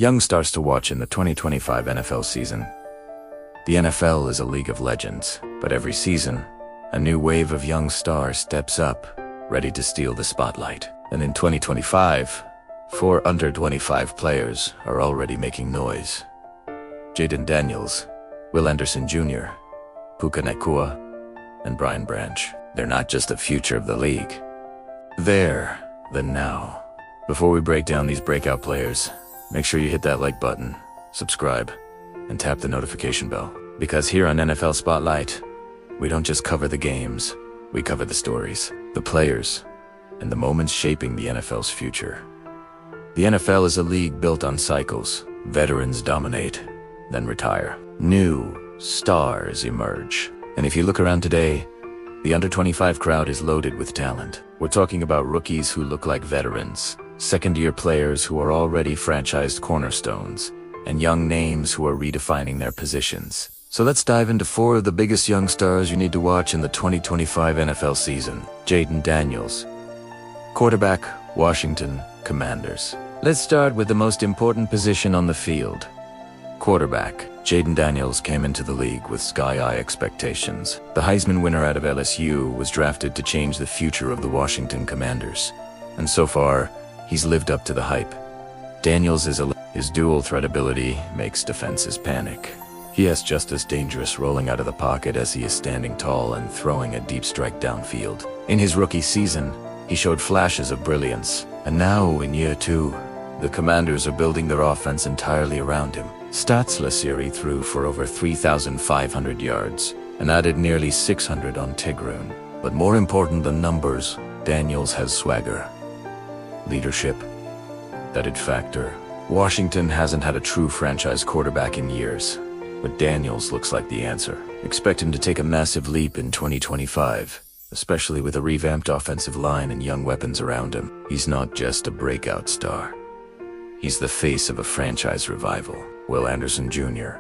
Young stars to watch in the 2025 NFL season. The NFL is a league of legends, but every season, a new wave of young stars steps up, ready to steal the spotlight. And in 2025, 4 under-25 players are already making noise. Jayden Daniels, Will Anderson Jr., Puka Nacua, and Brian Branch. They're not just the future of the league. They're the now. Before we break down these breakout players, make sure you hit that like button, subscribe, and tap the notification bell. Because here on NFL Spotlight, we don't just cover the games, we cover the stories, the players, and the moments shaping the NFL's future. The NFL is a league built on cycles. Veterans dominate, then retire. New stars emerge. And if you look around today, the under-25 crowd is loaded with talent. We're talking about rookies who look like veterans, second-year players who are already franchised cornerstones, and young names who are redefining their positions. So let's dive into 4 of the biggest young stars you need to watch in the 2025 NFL season. Jayden Daniels, quarterback, Washington Commanders. Let's start with the most important position on the field, quarterback. Jayden Daniels came into the league with sky-high expectations. The Heisman winner out of LSU was drafted to change the future of the Washington Commanders. And so far, he's lived up to the hype. Daniels his dual threat ability makes defenses panic. He is just as dangerous rolling out of the pocket as he is standing tall and throwing a deep strike downfield. In his rookie season, he showed flashes of brilliance. And now, in year 2, the Commanders are building their offense entirely around him. Stats last year he threw for over 3,500 yards and added nearly 600 on Tigroon. But more important than numbers, Daniels has swagger, leadership, that it factor. Washington hasn't had a true franchise quarterback in years, but Daniels looks like the answer. Expect him to take a massive leap in 2025, especially with a revamped offensive line and young weapons around him. He's not just a breakout star. He's the face of a franchise revival. Will Anderson Jr.,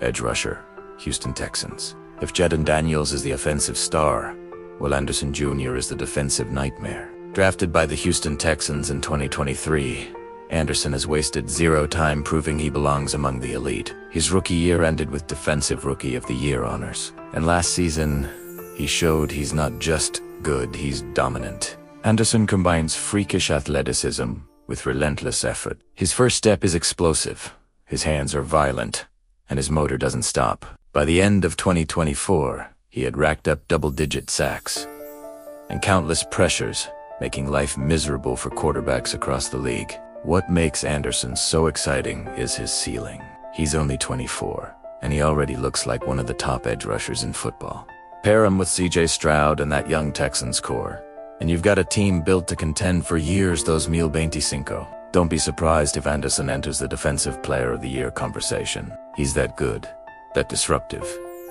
edge rusher, Houston Texans. If Jayden Daniels is the offensive star, Will Anderson Jr. is the defensive nightmare. Drafted by the Houston Texans in 2023, Anderson has wasted 0 time proving he belongs among the elite. His rookie year ended with Defensive Rookie of the Year honors. And last season, he showed he's not just good, he's dominant. Anderson combines freakish athleticism with relentless effort. His first step is explosive, his hands are violent, and his motor doesn't stop. By the end of 2024, he had racked up double-digit sacks and countless pressures, making life miserable for quarterbacks across the league. What makes Anderson so exciting is his ceiling. He's only 24, and he already looks like one of the top edge rushers in football. Pair him with CJ Stroud and that young Texans core, and you've got a team built to contend for years. 2025. Don't be surprised if Anderson enters the Defensive Player of the Year conversation. He's that good, that disruptive,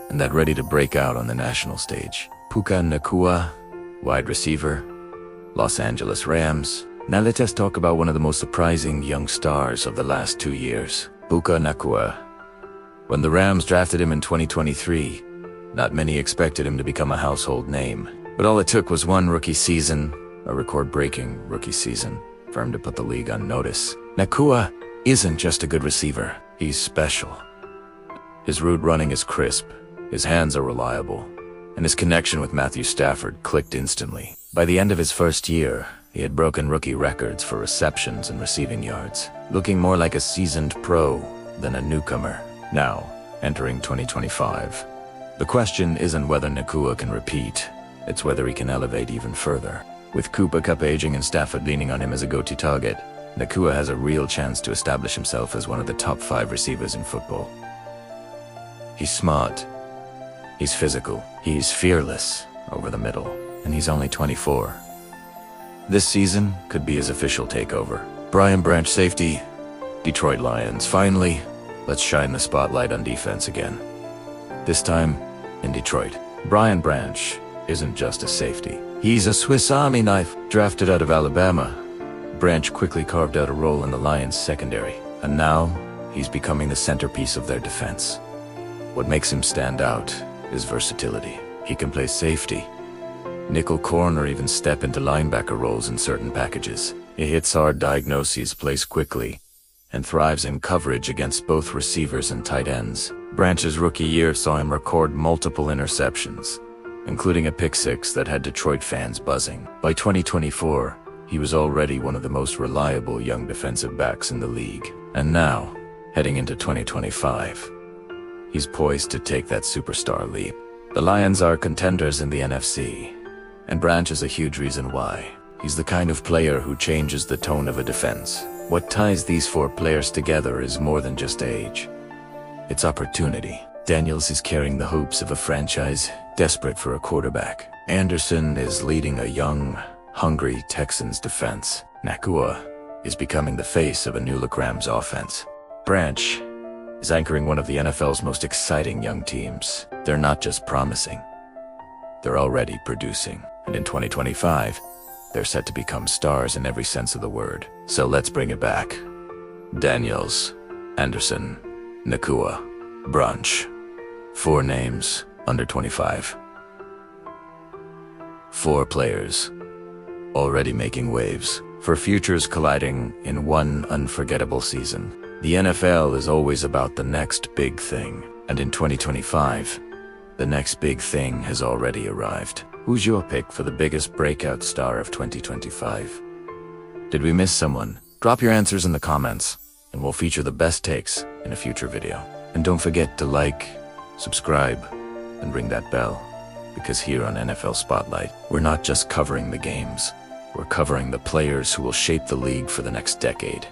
and that ready to break out on the national stage. Puka Nacua, wide receiver, Los Angeles Rams. Now let us talk about one of the most surprising young stars of the last 2 years, Puka Nacua. When the Rams drafted him in 2023, not many expected him to become a household name. But all it took was one rookie season, a record-breaking rookie season, for him to put the league on notice. Nacua isn't just a good receiver, he's special. His route running is crisp, his hands are reliable, and his connection with Matthew Stafford clicked instantly. By the end of his first year, he had broken rookie records for receptions and receiving yards, looking more like a seasoned pro than a newcomer. Now, entering 2025, the question isn't whether Nacua can repeat, it's whether he can elevate even further. With Cooper Kupp aging and Stafford leaning on him as a go-to target, Nacua has a real chance to establish himself as one of the top 5 receivers in football. He's smart, he's physical, he's fearless over the middle, and he's only 24. This season could be his official takeover. Brian Branch, safety, Detroit Lions. Finally, let's shine the spotlight on defense again. This time, in Detroit. Brian Branch isn't just a safety. He's a Swiss Army knife. Drafted out of Alabama, Branch quickly carved out a role in the Lions' secondary. And now, he's becoming the centerpiece of their defense. What makes him stand out is versatility. He can play safety, nickel corner, even step into linebacker roles in certain packages. He hits hard, diagnoses plays quickly, and thrives in coverage against both receivers and tight ends. Branch's rookie year saw him record multiple interceptions, including a pick-six that had Detroit fans buzzing. By 2024, he was already one of the most reliable young defensive backs in the league. And now, heading into 2025, he's poised to take that superstar leap. The Lions are contenders in the NFC, and Branch is a huge reason why. He's the kind of player who changes the tone of a defense. What ties these four players together is more than just age. It's opportunity. Daniels is carrying the hopes of a franchise desperate for a quarterback. Anderson is leading a young, hungry Texans defense. Nacua is becoming the face of a new Rams offense. Branch is anchoring one of the NFL's most exciting young teams. They're not just promising, they're already producing. And in 2025, they're set to become stars in every sense of the word. So let's bring it back. Daniels, Anderson, Nacua, Branch. 4 names, under 25. 4 players, already making waves, for futures colliding in one unforgettable season. The NFL is always about the next big thing, and in 2025, the next big thing has already arrived. Who's your pick for the biggest breakout star of 2025? Did we miss someone? Drop your answers in the comments, and we'll feature the best takes in a future video. And don't forget to like, subscribe, and ring that bell, because here on NFL Spotlight, we're not just covering the games, we're covering the players who will shape the league for the next decade.